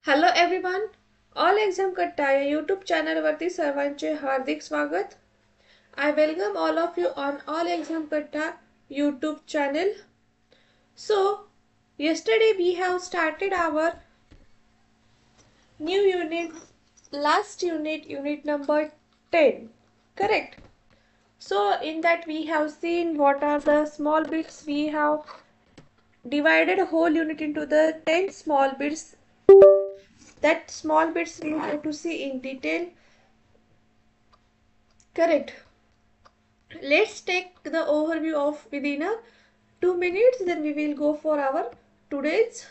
Hello everyone. All exam कट्टा या YouTube चॅनलवरती सर्वांचे हार्दिक स्वागत. I welcome all of you on all exam कट्टा YouTube channel. So, yesterday we have started our new unit, last unit, unit number 10. Correct? So, in that we have seen what are the small bits. We have divided a whole unit into the 10 small bits. That small bits we have to see in detail. Correct. Let's take the overview of within a 2 minutes, then we will go for our today's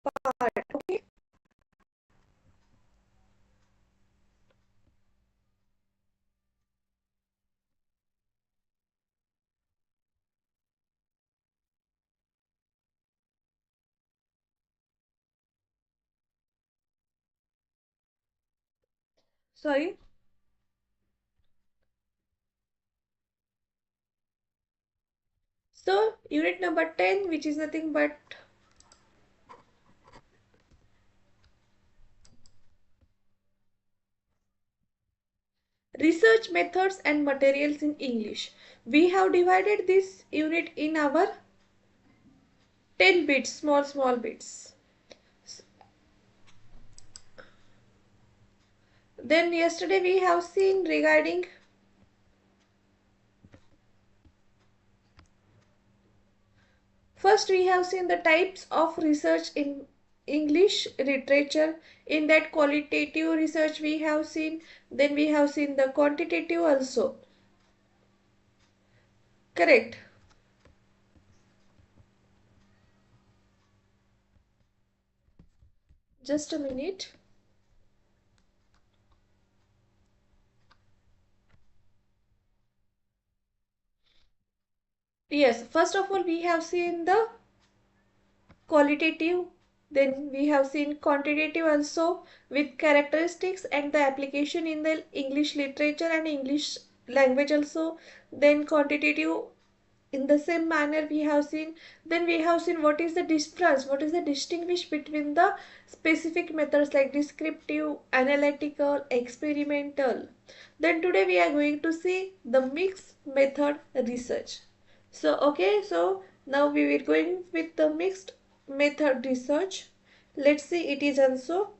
part. Okay. Sorry. So unit number 10, which is nothing but research methods and materials in English. We have divided this unit in our 10 bits, small bits. Then yesterday we have seen regarding first we have seen the types of research in English literature. In that qualitative research we have seen, then we have seen the quantitative also. Correct. Just a minute. Yes, first of all we have seen the qualitative, then we have seen quantitative also with characteristics and the application in the English literature and English language also. Then quantitative in the same manner we have seen. Then we have seen what is the difference, what is the distinguish between the specific methods like descriptive, analytical, experimental. Then today we are going to see the mixed method research. So okay, so now we will going with the mixed method research. Let's see it is also.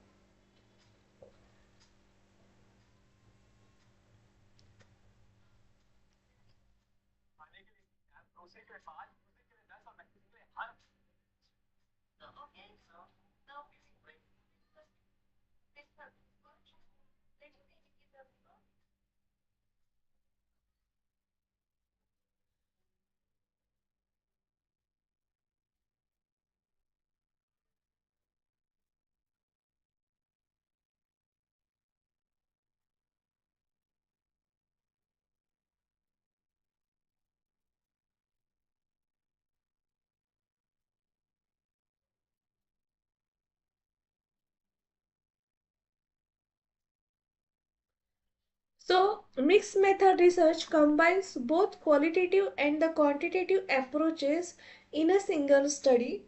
So, mixed method research combines both qualitative and the quantitative approaches in a single study.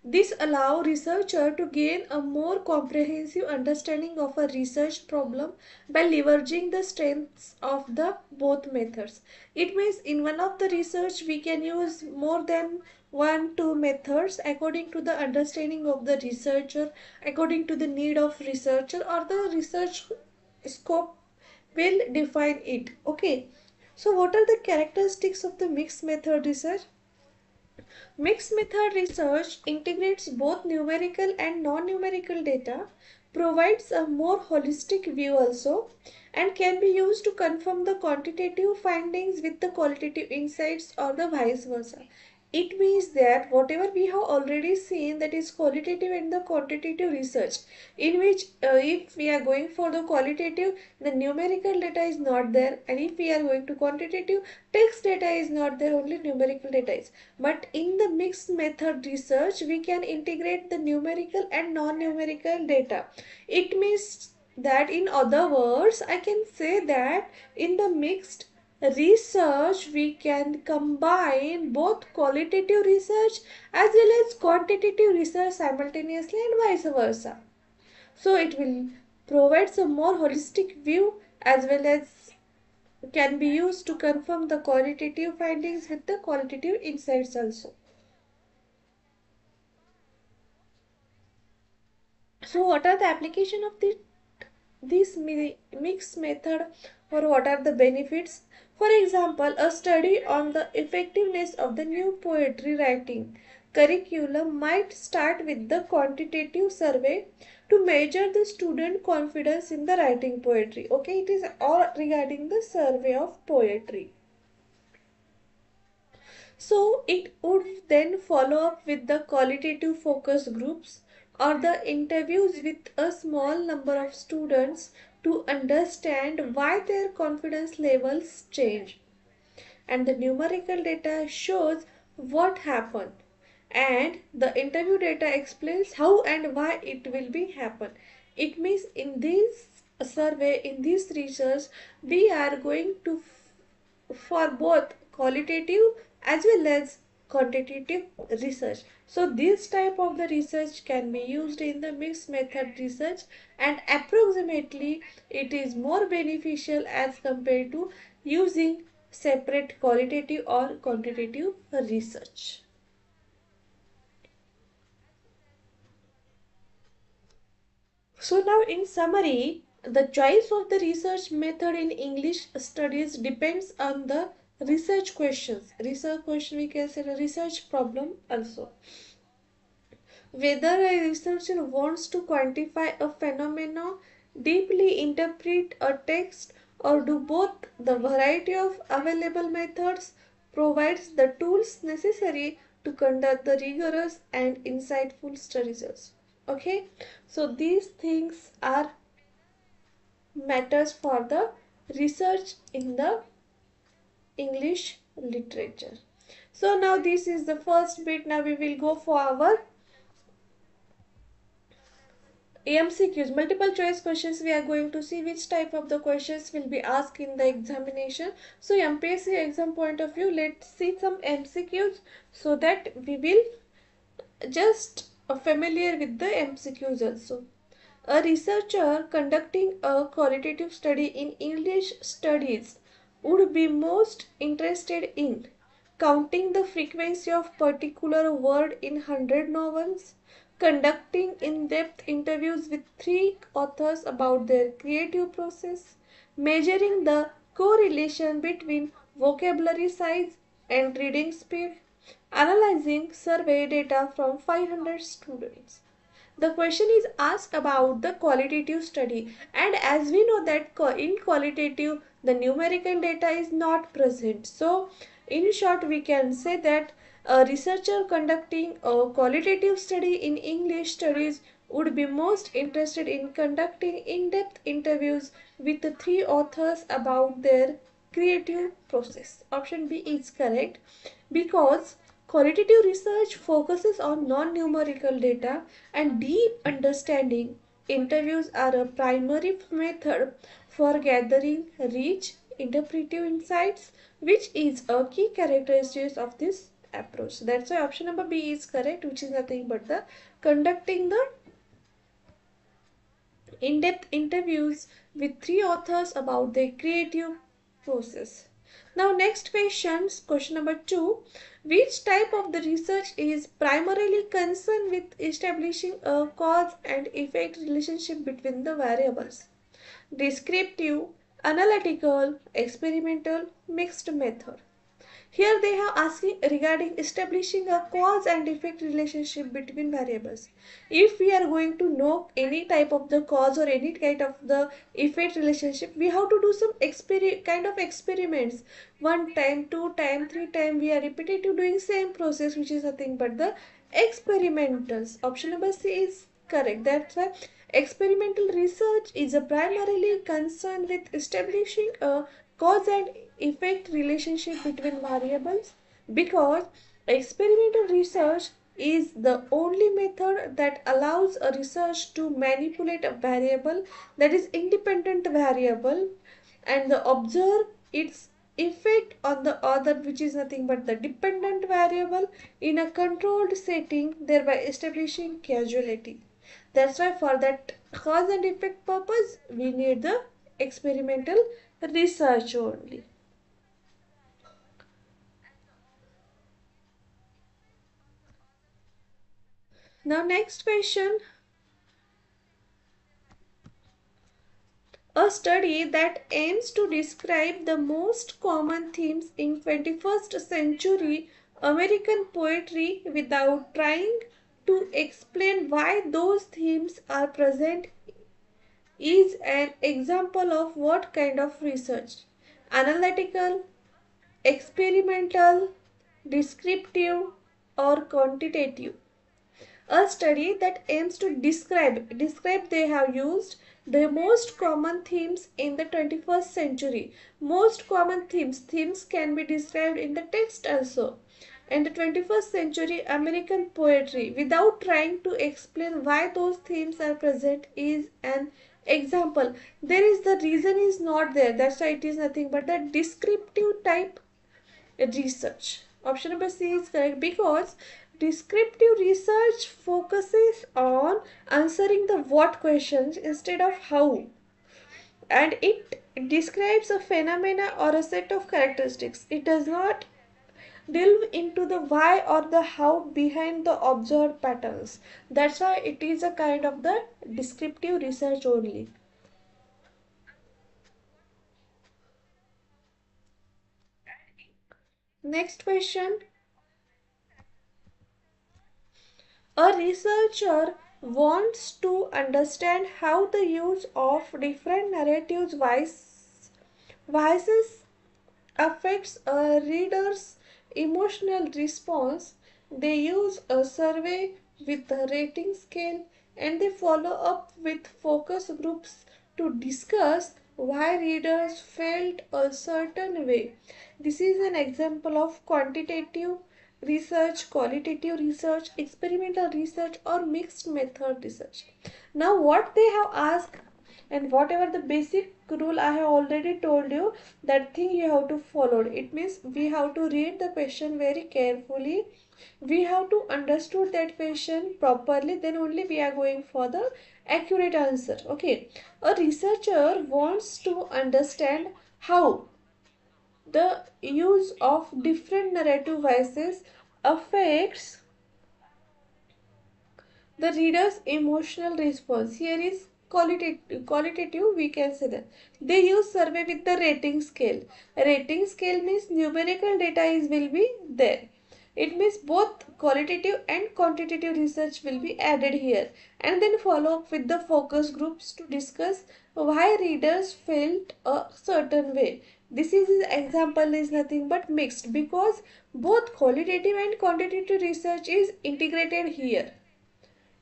This allows researcher to gain a more comprehensive understanding of a research problem by leveraging the strengths of the both methods. It means in one of the research we can use more than one two methods according to the understanding of the researcher, according to the need of researcher or the research scope will define it. Okay, so what are the characteristics of the mixed method research? Mixed method research integrates both numerical and non-numerical data, provides a more holistic view also, and can be used to confirm the quantitative findings with the qualitative insights or the vice versa. It means that whatever we have already seen, that is qualitative and the quantitative research, in which if we are going for the qualitative, the numerical data is not there, and if we are going to quantitative, text data is not there, only numerical data is. But in the mixed method research we can integrate the numerical and non-numerical data. It means that in other words I can say that in the mixed research, we can combine both qualitative research as well as quantitative research simultaneously and vice versa. So it will provide a more holistic view as well as can be used to confirm the qualitative findings with the qualitative insights also. So what are the application of this mixed method, or what are the benefits? For example, a study on the effectiveness of the new poetry writing curriculum might start with the quantitative survey to measure the student confidence in the writing poetry. Okay, it is all regarding the survey of poetry. So it would then follow up with the qualitative focus groups or the interviews with a small number of students to understand why their confidence levels change. And the numerical data shows what happened. And the interview data explains how and why it will be happen. It means in this survey, in this research, we are going to for both qualitative as well as quantitative research. So this type of the research can be used in the mixed method research, and approximately it is more beneficial as compared to using separate qualitative or quantitative research. So now in summary, the choice of the research method in English studies depends on the research questions. Research question, we can say a research problem also. Whether a researcher wants to quantify a phenomenon, deeply interpret a text, or do both, the variety of available methods provides the tools necessary to conduct the rigorous and insightful studies. Okay, so these things are matters for the research in the English literature. So now this is the first bit. Now we will go for our MCQs, multiple choice questions. We are going to see which type of the questions will be asked in the examination. So MPSC exam point of view, let's see some MCQs so that we will just familiar with the MCQs also. A researcher conducting a qualitative study in English studies would be most interested in counting the frequency of particular word in 100 novels, conducting in-depth interviews with three authors about their creative process, measuring the correlation between vocabulary size and reading speed, analyzing survey data from 500 students. The question is asked about the qualitative study, and as we know that in qualitative the numerical data is not present. So in short we can say that a researcher conducting a qualitative study in English studies would be most interested in conducting in-depth interviews with the three authors about their creative process. Option B is correct, because qualitative research focuses on non-numerical data and deep understanding. Interviews are a primary method for gathering rich interpretive insights, which is a key characteristic of this approach. That's why option number B is correct, which is nothing but the conducting the in-depth interviews with three authors about their creative process. Now next question number 2. Which type of the research is primarily concerned with establishing a cause and effect relationship between the variables? Descriptive, analytical, experimental, mixed method. Here they are asking regarding establishing a cause and effect relationship between variables. If we are going to know any type of the cause or any kind of the effect relationship, we have to do some kind of experiments. One time, two time, three time, we are repetitive doing same process, which is nothing but the experimentals. Option number C is correct. That's why experimental research is a primarily concerned with establishing a cause and effect relationship between variables, because experimental research is the only method that allows a research to manipulate a variable, that is independent variable, and observe its effect on the other, which is nothing but the dependent variable in a controlled setting, thereby establishing causality. That's why for that cause and effect purpose we need the experimental research only. Now next question. A study that aims to describe the most common themes in 21st century American poetry without trying to explain why those themes are present is an example of what kind of research? Analytical, experimental, descriptive, or quantitative? A study that aims to describe they have used the most common themes in the 21st century. Most common themes can be described in the text also. In the 21st century American poetry without trying to explain why those themes are present is an example. There is the reason is not there, that's why it is nothing but the descriptive type research. Option number C is correct because descriptive research focuses on answering the what questions instead of how, and it describes a phenomena or a set of characteristics. It does not delve into the why or the how behind the observed patterns. That's why it is a kind of the descriptive research only. Next question. A researcher wants to understand how the use of different narratives voices affects a reader's emotional response. They use a survey with a rating scale and they follow up with focus groups to discuss why readers felt a certain way. This is an example of quantitative research, qualitative research, experimental research, or mixed method research. Now, what they have asked and whatever the basic rule I have already told you, that thing you have to follow. It means we have to read the question very carefully. We have to understood that question properly, then only we are going for the accurate answer. Okay, a researcher wants to understand how the use of different narrative voices affects the reader's emotional response. Here is qualitative, we can say that. They use survey with the rating scale. Rating scale means numerical data will be there. It means both qualitative and quantitative research will be added here. And then follow up with the focus groups to discuss why readers felt a certain way. This is example is nothing but mixed because both qualitative and quantitative research is integrated here.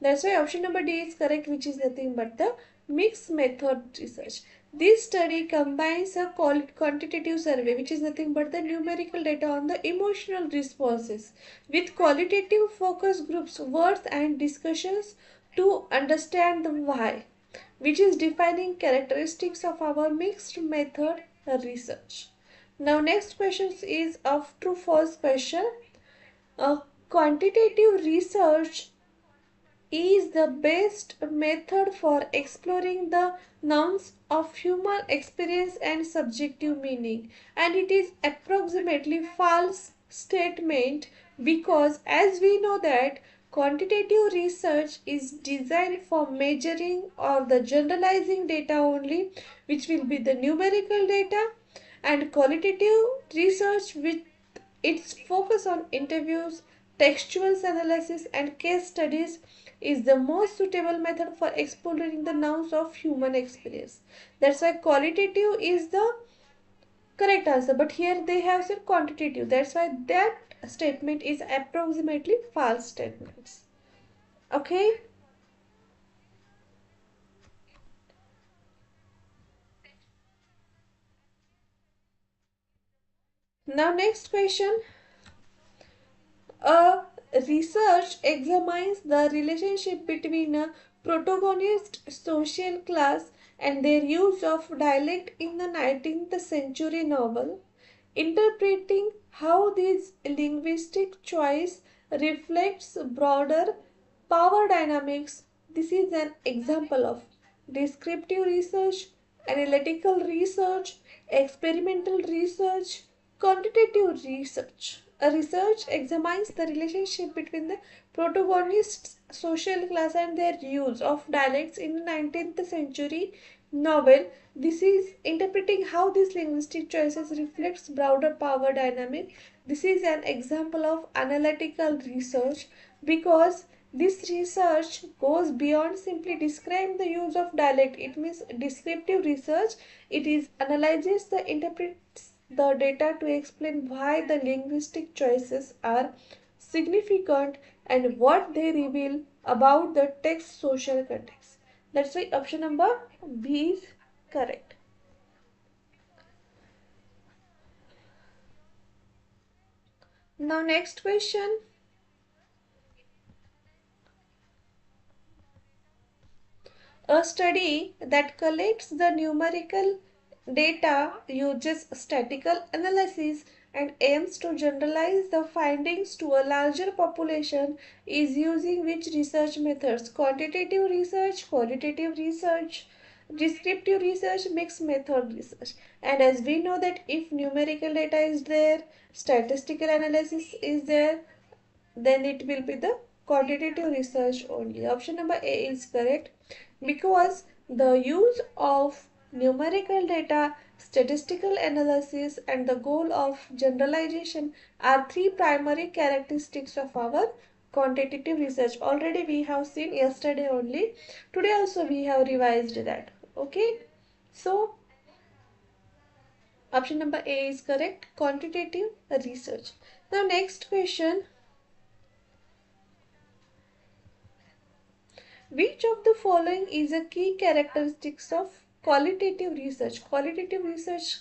That's why option number D is correct, which is nothing but the mixed method research. This study combines a quantitative survey, which is nothing but the numerical data on the emotional responses, with qualitative focus groups, words and discussions to understand the why, which is defining characteristics of our mixed method research. Now next question is of true false question. Quantitative research is the best method for exploring the nouns of human experience and subjective meaning, and it is approximately false statement because as we know that quantitative research is designed for measuring or the generalizing data only, which will be the numerical data, and qualitative research with its focus on interviews, textual analysis and case studies is the most suitable method for exploring the nouns of human experience. That's why qualitative is the correct answer, but here they have said quantitative. That's why that statement is approximately false statements. Okay. Now next question. A research examines the relationship between a protagonist social class and their use of dialect in the 19th century novel. interpreting how this linguistic choice reflects broader power dynamics. This is an example of descriptive research, analytical research, experimental research, quantitative research. A research examines the relationship between the protagonist's social class and their use of dialects in the 19th century novel. This is interpreting how these linguistic choices reflects broader power dynamic. This is an example of analytical research because this research goes beyond simply describing the use of dialect. It means descriptive research. It is analyzes the interprets the data to explain why the linguistic choices are significant and what they reveal about the text social context. That's why option number B is correct. Now next question. A study that collects the numerical data uses statistical analysis and aims to generalize the findings to a larger population is using which research methods? Quantitative research, qualitative research, descriptive research, mixed method research. And as we know that if numerical data is there, statistical analysis is there, then it will be the quantitative research only. Option number A is correct because the use of numerical data, statistical analysis, and the goal of generalization are three primary characteristics of our quantitative research. Already we have seen yesterday only. Today also we have revised that. Okay. So option number A is correct. Quantitative research. Now next question. Which of the following is a key characteristics of qualitative research? Qualitative research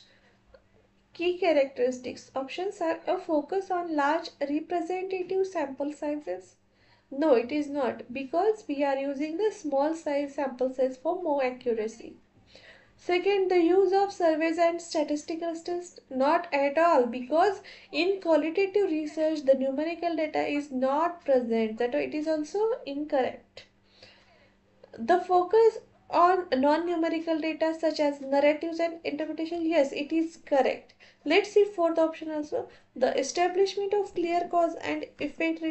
key characteristics. Options are a focus on large representative sample sizes. No, it is not because we are using the small size sample size for more accuracy. Second, the use of surveys and statistical tests. Not at all because in qualitative research the numerical data is not present. That it is also incorrect. The focus on non-numerical data such as narratives and interpretation, yes, it is correct. Let's see fourth option also. The establishment of clear cause and effect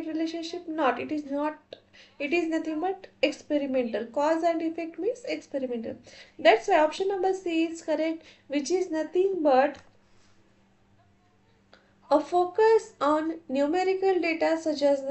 relationship, not, it is not, it is nothing but experimental. Cause and effect means experimental. That's why option number C is correct, which is nothing but a focus on numerical data such as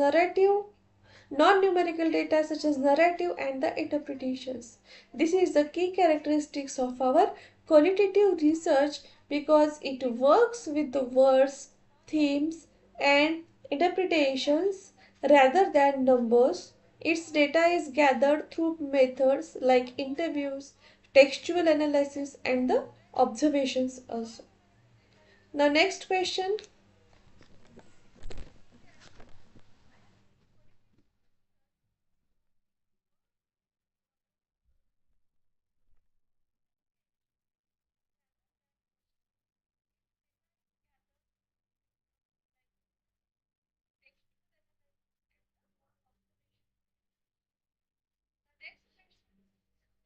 non-numerical data such as narrative and the interpretations. This is the key characteristics of our qualitative research because it works with the words, themes and interpretations rather than numbers. Its data is gathered through methods like interviews, textual analysis and the observations also. Now next question.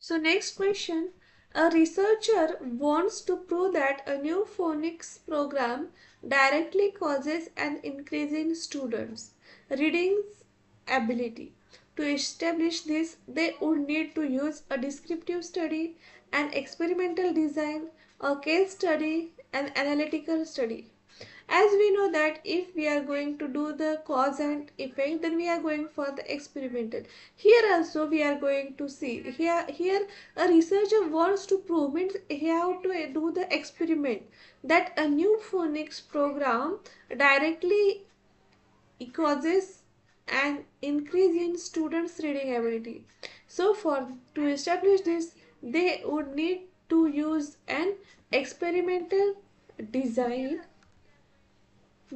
So next question, a researcher wants to prove that a new phonics program directly causes an increase in students' reading ability. To establish this, they would need to use a descriptive study, an experimental design, a case study, an analytical study. As we know that if we are going to do the cause and effect, then we are going for the experimental. Here also we are going to see here a researcher wants to prove, means he have to do the experiment that a new phonics program directly causes an increase in students reading ability. So for to establish this, they would need to use an experimental design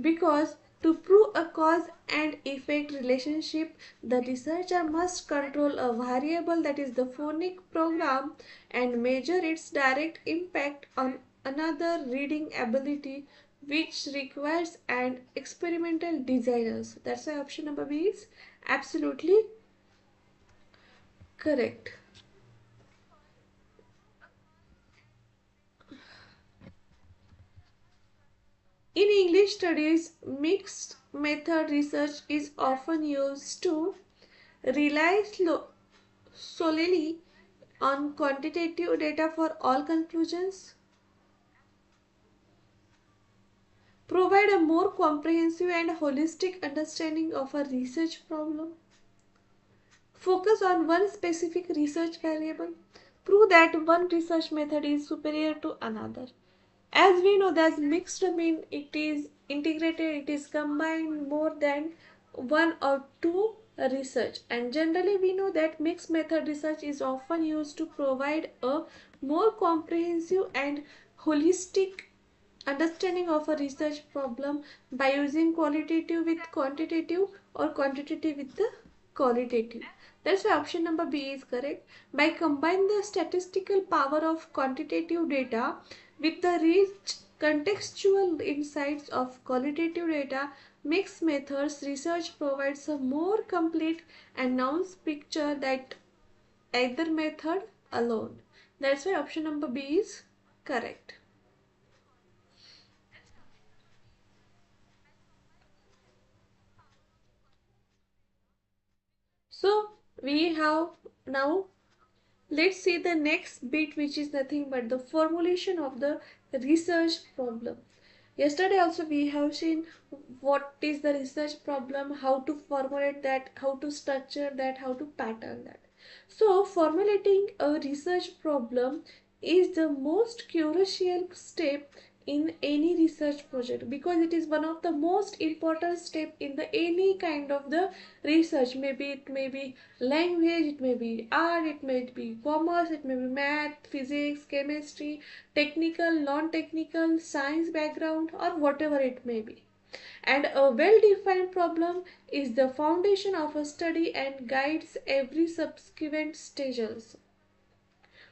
because to prove a cause and effect relationship, the researcher must control a variable, that is the phonic program, and measure its direct impact on another reading ability which requires an experimental designers. That's why option number B is absolutely correct. In English studies, mixed method research is often used to rely solely on quantitative data for all conclusions, provide a more comprehensive and holistic understanding of a research problem, focus on one specific research variable, prove that one research method is superior to another. As we know, that mixed mean it is integrated, it is combined more than one or two research, and generally we know that mixed method research is often used to provide a more comprehensive and holistic understanding of a research problem by using qualitative with quantitative or quantitative with the qualitative. That's why option number B is correct. By combining the statistical power of quantitative data with the rich contextual insights of qualitative data, mixed methods research provides a more complete and nuanced picture that either method alone. That's why option number B is correct. So we have now, let's see the next bit, which is nothing but the formulation of the research problem. Yesterday also we have seen what is the research problem, how to formulate that, how to structure that, how to pattern that. So formulating a research problem is the most crucial step in any research project, because it is one of the most important step in the any kind of the research. Maybe it may be language, it may be art, it may be commerce, it may be math, physics, chemistry, technical, non-technical, science background, or whatever it may be. And a well-defined problem is the foundation of a study and guides every subsequent stages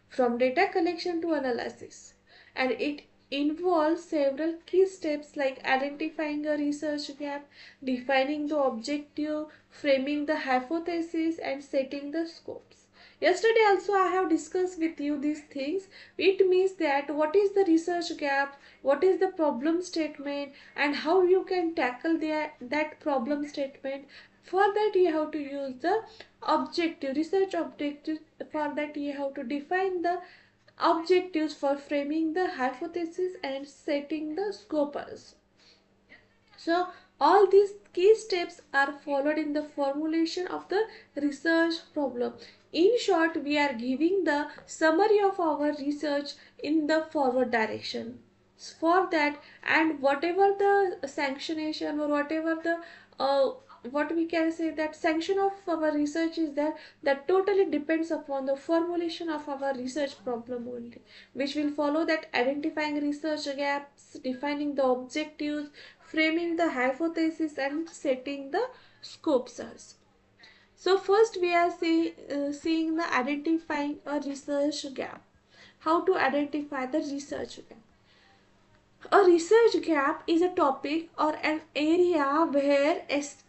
from data collection to analysis, and it involves several key steps like identifying a research gap, defining the objective, framing the hypothesis, and setting the scopes. Yesterday also I have discussed with you these things. It means that what is the research gap, what is the problem statement, and how you can tackle that problem statement. For that you have to use the objective, research objective. For that you have to define the objectives for framing the hypothesis and setting the scopes. So all these key steps are followed in the formulation of the research problem. In short, we are giving the summary of our research in the forward direction. For that, and whatever the sanctionation or whatever the what we can say, that sanction of our research is there, that totally depends upon the formulation of our research problem only, which will follow that identifying research gaps, defining the objectives, framing the hypothesis, and setting the scopes. So first we are seeing the identifying a research gap. How to identify the research gap? A research gap is a topic or an area where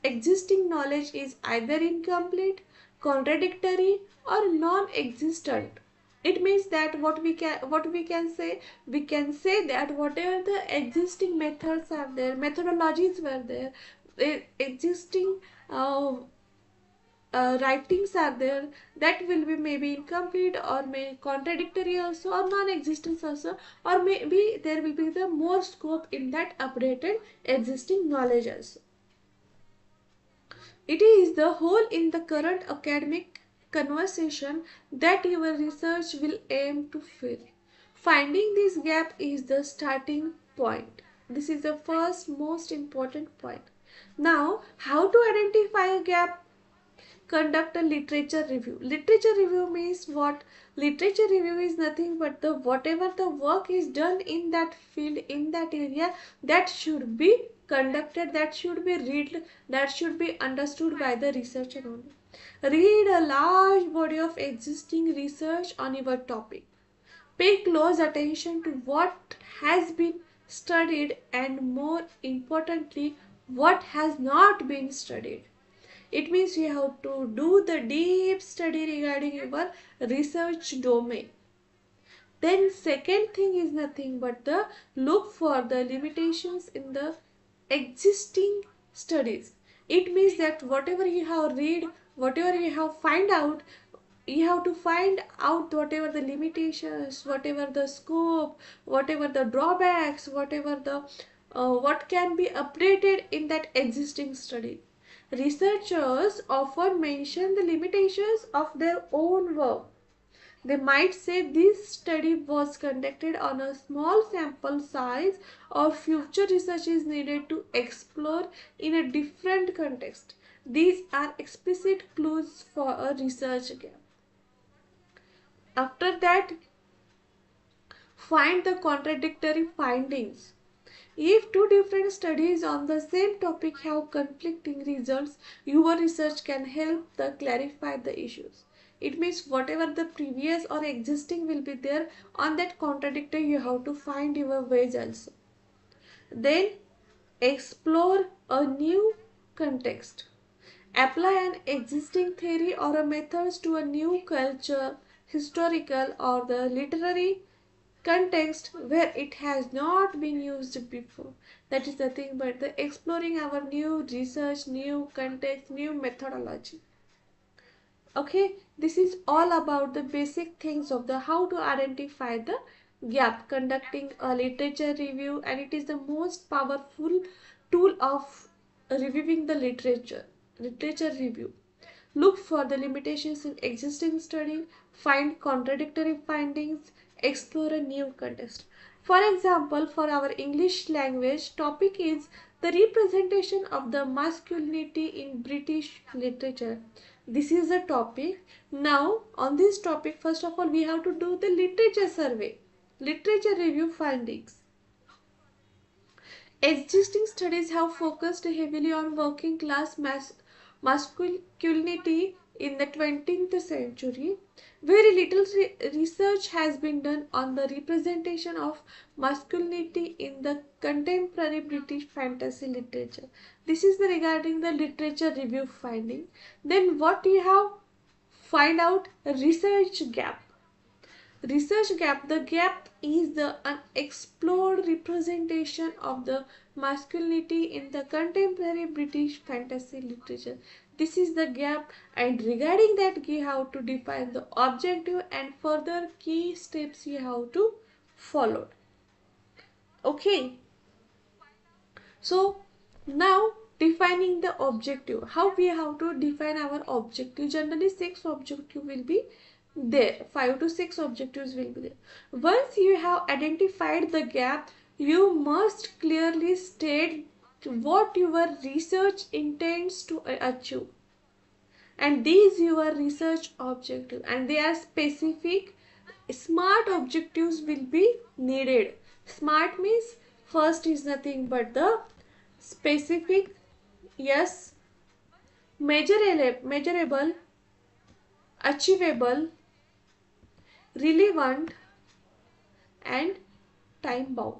existing knowledge is either incomplete, contradictory, or non-existent. It means that we can say that whatever the existing methods are there, methodologies were there, existing writings are there, that will be maybe incomplete or may contradictory also, or non-existence also, or maybe there will be the more scope in that updated existing knowledge also. It is the hole in the current academic conversation that your research will aim to fill. Finding this gap is the starting point. This is the first most important point. Now, how to identify a gap? Conduct a literature review. Literature review means what? Literature review is nothing but the whatever the work is done in that field, in that area, that should be conducted, that should be read, that should be understood by the researcher only. Read a large body of existing research on your topic. Pay close attention to what has been studied and, more importantly, what has not been studied. It means you have to do the deep study regarding your research domain. Then second thing is nothing but the look for the limitations in the existing studies. It means that whatever you have read, whatever you have find out, you have to find out whatever the limitations, whatever the scope, whatever the drawbacks, whatever the what can be updated in that existing study. Researchers often mention the limitations of their own work. They might say this study was conducted on a small sample size, or future research is needed to explore in a different context. These are explicit clues for a research gap. After that, find the contradictory findings. If two different studies on the same topic have conflicting results, your research can help to clarify the issues. It means whatever the previous or existing will be there, on that contradictory you have to find your ways also. Then explore a new context. Apply an existing theory or a methods to a new culture, historical or the literary context where it has not been used before. That is the thing but the exploring our new research, new context, new methodology. Okay, this is all about the basic things of the how to identify the gap, conducting a literature review, and it is the most powerful tool of reviewing the literature review. Look for the limitations in existing study, find contradictory findings, explore a new context. For example, for our English language topic is the representation of the masculinity in British literature. This is the topic. Now, on this topic, first of all, we have to do the literature survey, literature review findings. Existing studies have focused heavily on working class masculinity in the 20th century. Very little research has been done on the representation of masculinity in the contemporary British fantasy literature. This is regarding the literature review finding. Then what you have find out research gap. Research gap. The gap is the unexplored representation of the masculinity in the contemporary British fantasy literature. This is the gap, and regarding that you have to define the objective and further key steps you have to follow. Okay. So now defining the objective. How we have to define our objective? Generally 6 objectives will be there. 5 to 6 objectives will be there. Once you have identified the gap, you must clearly state what your research intends to achieve. And these your research objective, and they are specific. Smart objectives will be needed. Smart means first is nothing but the specific, yes, measurable, achievable, relevant, and time bound.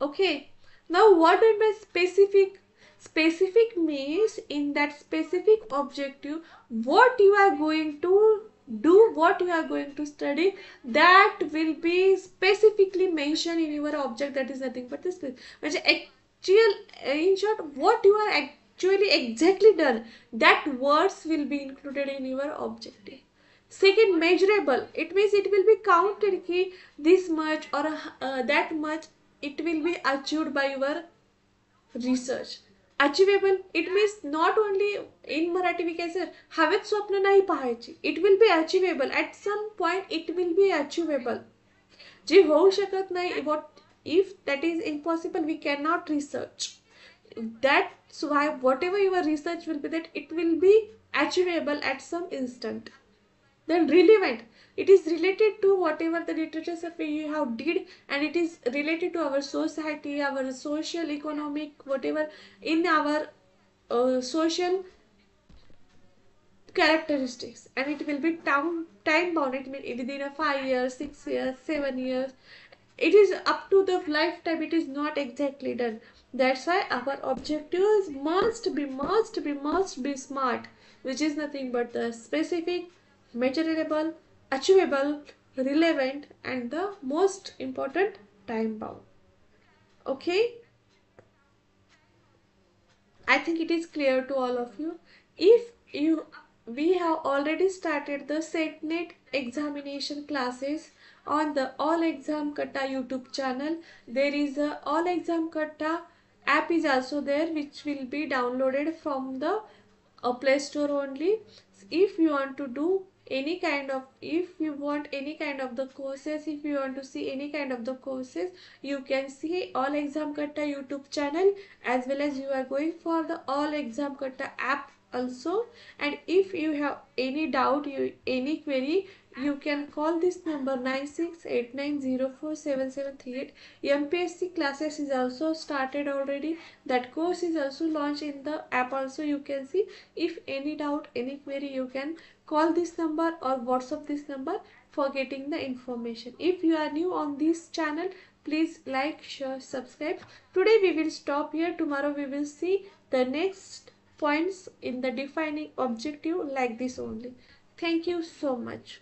Okay, now what do I mean by specific? Specific means in that specific objective, what you are going to do, what you are going to study, that will be specifically mentioned in your object. That is nothing but this. Actual, in short, what you are actually exactly done, that words will be included in your objective. Second, measurable. It means it will be counted ki this much or that much it will be achieved by your research. Achievable, it means not only in Marathi we can say हवेत स्वप्न नाही पाहायची. It will be achievable. At some point it will be achievable. जे होऊ शकत नाही, what if that is impossible, we cannot research. That's why whatever your research will be, that it will be achievable at some instant. Then relevant, it is related to whatever the literature survey you have did, and it is related to our society, our social, economic, whatever in our social characteristics, and it will be time bound. It means within a 5 years, 6 years, 7 years. It is up to the lifetime. It is not exactly done. That's why our objectives must be smart, which is nothing but the specific, measurable, achievable, relevant, and the most important, time bound. Okay, I think it is clear to all of you. If you We have already started the SET NET examination classes on the All Exam Katta YouTube channel. There is a All Exam Katta app is also there, which will be downloaded from the Play Store only. If you want to do any kind of, if you want any kind of the courses, if you want to see any kind of the courses, you can see All Exam Katta YouTube channel, as well as you are going for the All Exam Katta app also. And if you have any doubt, any query, you can call this number 9689047738. MPSC classes is also started already. That course is also launched in the app also. You can see, if any doubt, any query, you can call this number or WhatsApp this number for getting the information. If you are new on this channel, please like, share, subscribe. Today we will stop here. Tomorrow we will see the next points in the defining objective like this only. Thank you so much.